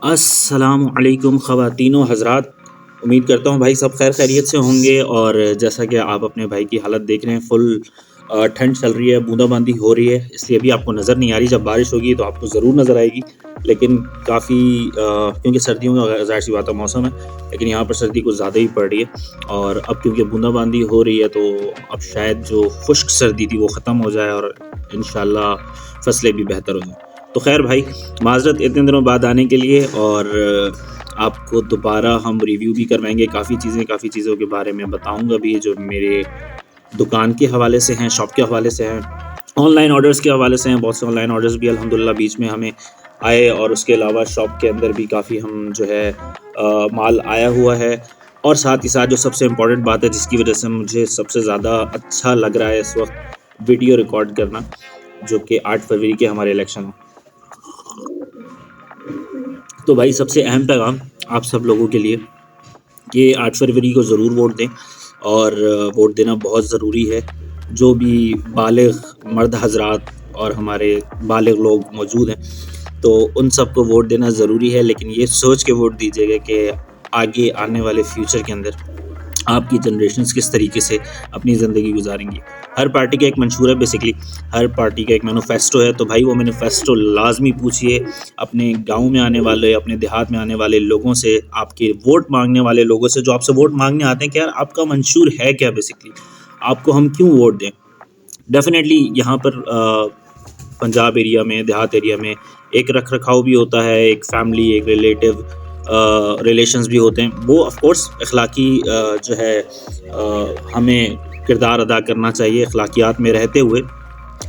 अस्सलामुअलैकुम ख़वातीनो हज़रात, उम्मीद करता हूँ भाई सब खैर खैरियत से होंगे। और जैसा कि आप अपने भाई की हालत देख रहे हैं, फुल ठंड चल रही है, बूंदाबांदी हो रही है, इसलिए अभी आपको नज़र नहीं आ रही। जब बारिश होगी तो आपको ज़रूर नज़र आएगी, लेकिन काफ़ी क्योंकि सर्दियों का ज़ाहिर सी बात है मौसम है, लेकिन यहाँ पर सर्दी कुछ ज़्यादा ही पड़ रही है। और अब क्योंकि बूंदाबांदी हो रही है तो अब शायद जो खुश्क सर्दी थी वो ख़त्म हो जाए और इंशाल्लाह फसलें भी बेहतर हो जाएँ। तो खैर भाई, माज़रत इतने दिनों बाद आने के लिए। और आपको दोबारा हम रिव्यू भी करवाएंगे, काफ़ी चीज़ों के बारे में बताऊंगा भी, जो मेरे दुकान के हवाले से हैं, शॉप के हवाले से हैं, ऑनलाइन ऑर्डर्स के हवाले से हैं। बहुत से ऑनलाइन ऑर्डर्स भी अल्हम्दुलिल्लाह बीच में हमें आए, और उसके अलावा शॉप के अंदर भी काफ़ी हम जो है माल आया हुआ है। और साथ ही साथ जो सबसे इम्पॉर्टेंट बात है, जिसकी वजह से मुझे सबसे ज़्यादा अच्छा लग रहा है इस वक्त वीडियो रिकॉर्ड करना, जो कि 8 फरवरी के हमारे इलेक्शन है। तो भाई सबसे अहम पैगाम आप सब लोगों के लिए कि 8 फरवरी को ज़रूर वोट दें, और वोट देना बहुत ज़रूरी है। जो भी बालिग मर्द हजरात और हमारे बालिग लोग मौजूद हैं, तो उन सब को वोट देना ज़रूरी है, लेकिन ये सोच के वोट दीजिएगा कि आगे आने वाले फ्यूचर के अंदर आपकी जनरेशन्स किस तरीके से अपनी ज़िंदगी गुजारेंगी। हर पार्टी का एक मंशूर है, बेसिकली हर पार्टी का एक मैनिफेस्टो है। तो भाई वो मैनिफेस्टो लाजमी पूछिए अपने गांव में आने वाले, अपने देहात में आने वाले लोगों से, आपके वोट मांगने वाले लोगों से, जो आपसे वोट मांगने आते हैं कि यार आपका मंशूर है क्या, बेसिकली आपको हम क्यों वोट दें। डेफिनेटली यहाँ पर पंजाब एरिया में, देहात एरिया में एक रख रखाव भी होता है, एक फैमिली, एक रिलेटिव रिलेशंस भी होते हैं। वो ऑफ कोर्स अखलाकी जो है हमें किरदार अदा करना चाहिए, अखलाकियात में रहते हुए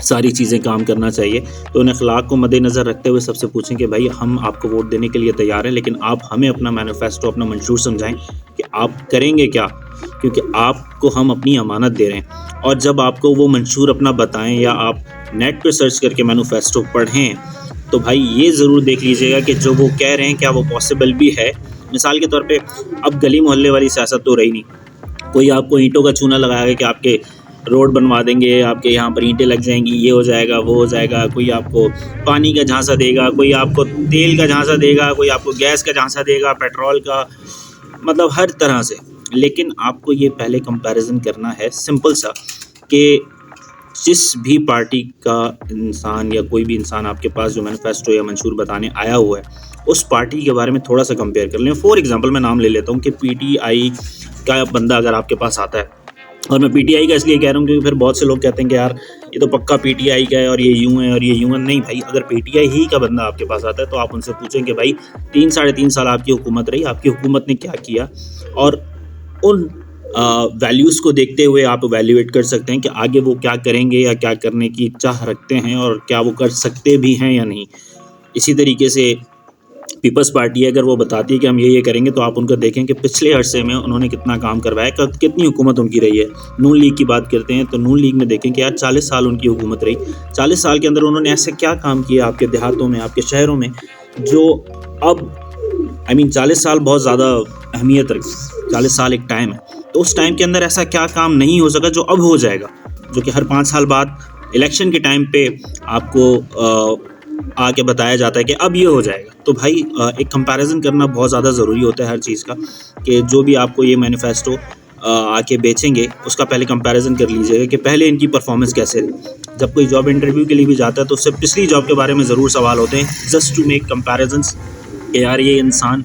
सारी चीज़ें काम करना चाहिए। तो उन अखलाक को मद्देनज़र रखते हुए सबसे पूछें कि भाई हम आपको वोट देने के लिए तैयार हैं, लेकिन आप हमें अपना मैनिफेस्टो, अपना मंशूर समझाएं कि आप करेंगे क्या, क्योंकि आपको हम अपनी अमानत दे रहे हैं। और जब आपको वो मंशूर अपना बताएं या आप नेट पर सर्च करके मैनिफेस्टो पढ़ें, तो भाई ये ज़रूर देख लीजिएगा कि जो वो कह रहे हैं क्या वो पॉसिबल भी है। मिसाल के तौर पे अब गली मोहल्ले वाली सियासत तो रही नहीं, कोई आपको ईंटों का चूना लगाएगा कि आपके रोड बनवा देंगे, आपके यहाँ पर ईंटें लग जाएंगी, ये हो जाएगा, वो हो जाएगा। कोई आपको पानी का झांसा देगा, कोई आपको तेल का झांसा देगा, कोई आपको गैस का झांसा देगा, पेट्रोल का, मतलब हर तरह से। लेकिन आपको ये पहले कंपैरिजन करना है सिंपल सा, कि जिस भी पार्टी का इंसान या कोई भी इंसान आपके पास जो मैनिफेस्टो या मंशूर बताने आया हुआ है, उस पार्टी के बारे में थोड़ा सा कंपेयर कर लें। फॉर एग्जांपल मैं नाम ले लेता हूँ कि पीटीआई का बंदा अगर आपके पास आता है, और मैं पीटीआई का इसलिए कह रहा हूँ क्योंकि फिर बहुत से लोग कहते हैं कि यार ये तो पक्का पीटीआई का है और ये यूं है और ये यूं है। नहीं भाई, अगर पीटीआई ही का बंदा आपके पास आता है तो आप उनसे पूछें कि भाई 3-3.5 साल आपकी हुकूमत रही, आपकी हुकूमत ने क्या किया, और उन वैल्यूज़ को देखते हुए आप वैल्यूएट कर सकते हैं कि आगे वो क्या करेंगे या क्या करने की चाह रखते हैं, और क्या वो कर सकते भी हैं या नहीं। इसी तरीके से पीपल्स पार्टी है, अगर वो बताती है कि हम ये करेंगे, तो आप उनको देखें कि पिछले अरसे में उन्होंने कितना काम करवाया, कितनी हुकूमत उनकी रही है। नून लीग की बात करते हैं तो नून लीग में देखें कि यार 40 साल उनकी हुकूमत रही। 40 साल के अंदर उन्होंने ऐसे क्या काम किया आपके देहातों में, आपके शहरों में, जो अब 40 साल बहुत ज़्यादा अहमियत रखी। 40 साल एक टाइम है, तो उस टाइम के अंदर ऐसा क्या काम नहीं हो सका जो अब हो जाएगा, जो कि हर 5 साल बाद इलेक्शन के टाइम पे आपको आके बताया जाता है कि अब ये हो जाएगा। तो भाई एक कंपैरिजन करना बहुत ज़्यादा ज़रूरी होता है हर चीज़ का, कि जो भी आपको ये मैनिफेस्टो आके बेचेंगे उसका पहले कंपैरिजन कर लीजिएगा कि पहले इनकी परफॉर्मेंस कैसे रही। जब कोई जॉब इंटरव्यू के लिए भी जाता है तो उससे पिछली जॉब के बारे में ज़रूर सवाल होते हैं, जस्ट टू मेक कंपैरिजन्स कि यार ये इंसान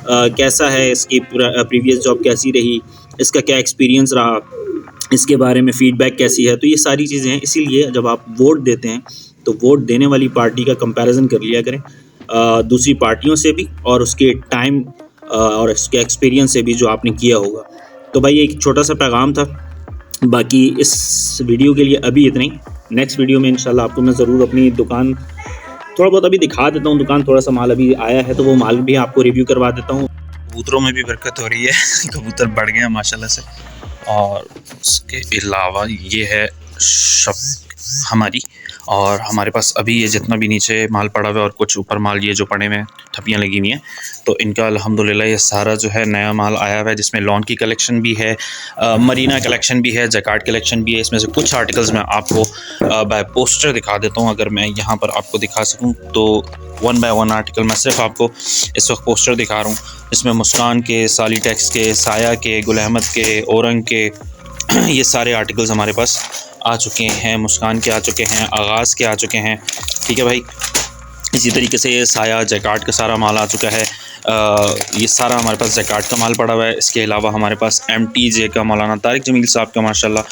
कैसा है, इसकी प्रीवियस जॉब कैसी रही, इसका क्या एक्सपीरियंस रहा, इसके बारे में फ़ीडबैक कैसी है। तो ये सारी चीज़ें हैं, इसीलिए जब आप वोट देते हैं तो वोट देने वाली पार्टी का कंपैरिजन कर लिया करें दूसरी पार्टियों से भी, और उसके टाइम और उसके एक्सपीरियंस से भी जो आपने किया होगा। तो भाई एक छोटा सा पैगाम था, बाकी इस वीडियो के लिए अभी इतना ही। नेक्स्ट वीडियो में इंशाल्लाह आपको मैं ज़रूर अपनी दुकान थोड़ा बहुत अभी दिखा देता हूँ। दुकान थोड़ा सा माल अभी आया है तो वो माल भी आपको रिव्यू करवा देता हूँ। कबूतरों में भी बरकत हो रही है, कबूतर बढ़ गए हैं माशाल्लाह से। और उसके अलावा ये है शॉप हमारी। और हमारे पास अभी ये जितना भी नीचे माल पड़ा हुआ है और कुछ ऊपर माल ये जो पड़े हुए हैं, ठप्पियाँ लगी हुई हैं, तो इनका अल्हम्दुलिल्लाह ये सारा जो है नया माल आया हुआ है, जिसमें लॉन की कलेक्शन भी है, मरीना कलेक्शन भी है, जैकार्ड कलेक्शन भी है। इसमें से कुछ आर्टिकल्स मैं आपको बाय पोस्टर दिखा देता हूँ। अगर मैं यहाँ पर आपको दिखा सकूँ तो 1 बाय 1 आर्टिकल मैं सिर्फ आपको इस वक्त पोस्टर दिखा रहा हूँ। इसमें मुस्कान के, सालीटेक्स के, साया के, गुल अहमद के, औरंग के ये सारे आर्टिकल्स हमारे पास आ चुके हैं। मुस्कान के आ चुके हैं, आगाज़ के आ चुके हैं, ठीक है भाई। इसी तरीके से ये साया जैकार्ड का सारा माल आ चुका है। ये सारा हमारे पास जैकार्ड का माल पड़ा हुआ है। इसके अलावा हमारे पास MTJ का मौलाना तारिक जमील साहब का माशाल्लाह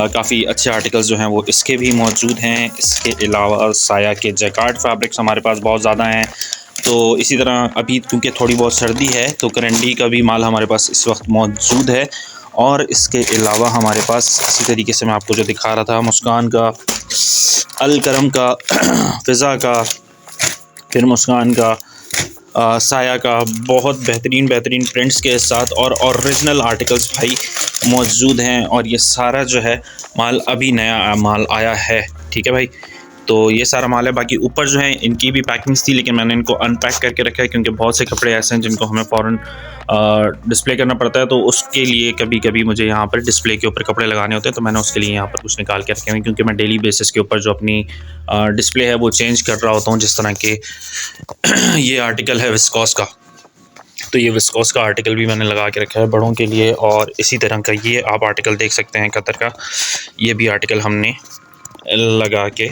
काफ़ी अच्छे आर्टिकल्स जो हैं वो इसके भी मौजूद हैं। इसके अलावा साया के जैकार्ड फैब्रिक्स हमारे पास बहुत ज़्यादा हैं। तो इसी तरह अभी क्योंकि थोड़ी बहुत सर्दी है तो करंडी का भी माल हमारे पास इस वक्त मौजूद है। और इसके अलावा हमारे पास इसी तरीके से मैं आपको जो दिखा रहा था, मुस्कान का, अल करम का, फ़िज़ा का, फिर मुस्कान का, साया का, बहुत बेहतरीन प्रिंट्स के साथ और ओरिजिनल आर्टिकल्स भाई मौजूद हैं। और ये सारा जो है माल अभी नया माल आया है, ठीक है भाई। तो ये सारा माल है। बाकी ऊपर जो है इनकी भी पैकिंग्स थी, लेकिन मैंने इनको अनपैक करके रखा है क्योंकि बहुत से कपड़े ऐसे हैं जिनको हमें फ़ौरन डिस्प्ले करना पड़ता है। तो उसके लिए कभी कभी मुझे यहाँ पर डिस्प्ले के ऊपर कपड़े लगाने होते हैं, तो मैंने उसके लिए यहाँ पर कुछ निकाल के रखे हुए हैं, क्योंकि मैं डेली बेसिस के ऊपर जो अपनी डिस्प्ले है वो चेंज कर रहा होता हूँ। जिस तरह के ये आर्टिकल है विस्कोस का, तो ये विस्कोस का आर्टिकल भी मैंने लगा के रखा है बड़ों के लिए। और इसी तरह का ये आप आर्टिकल देख सकते हैं कतर का, ये भी आर्टिकल हमने लगा के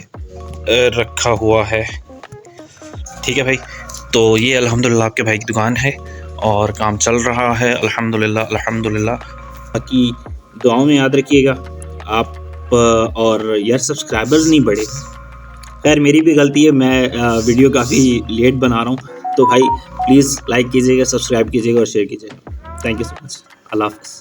रखा हुआ है, ठीक है भाई। तो ये अल्हम्दुलिल्लाह आपके भाई की दुकान है और काम चल रहा है अल्हम्दुलिल्लाह। बाकी दुआओं में याद रखिएगा आप। और यार सब्सक्राइबर्स नहीं बढ़े, खैर मेरी भी गलती है, मैं वीडियो काफ़ी लेट बना रहा हूँ। तो भाई प्लीज़ लाइक कीजिएगा, सब्सक्राइब कीजिएगा और शेयर कीजिएगा। Thank you so much. अल्लाह हाफ़िज़।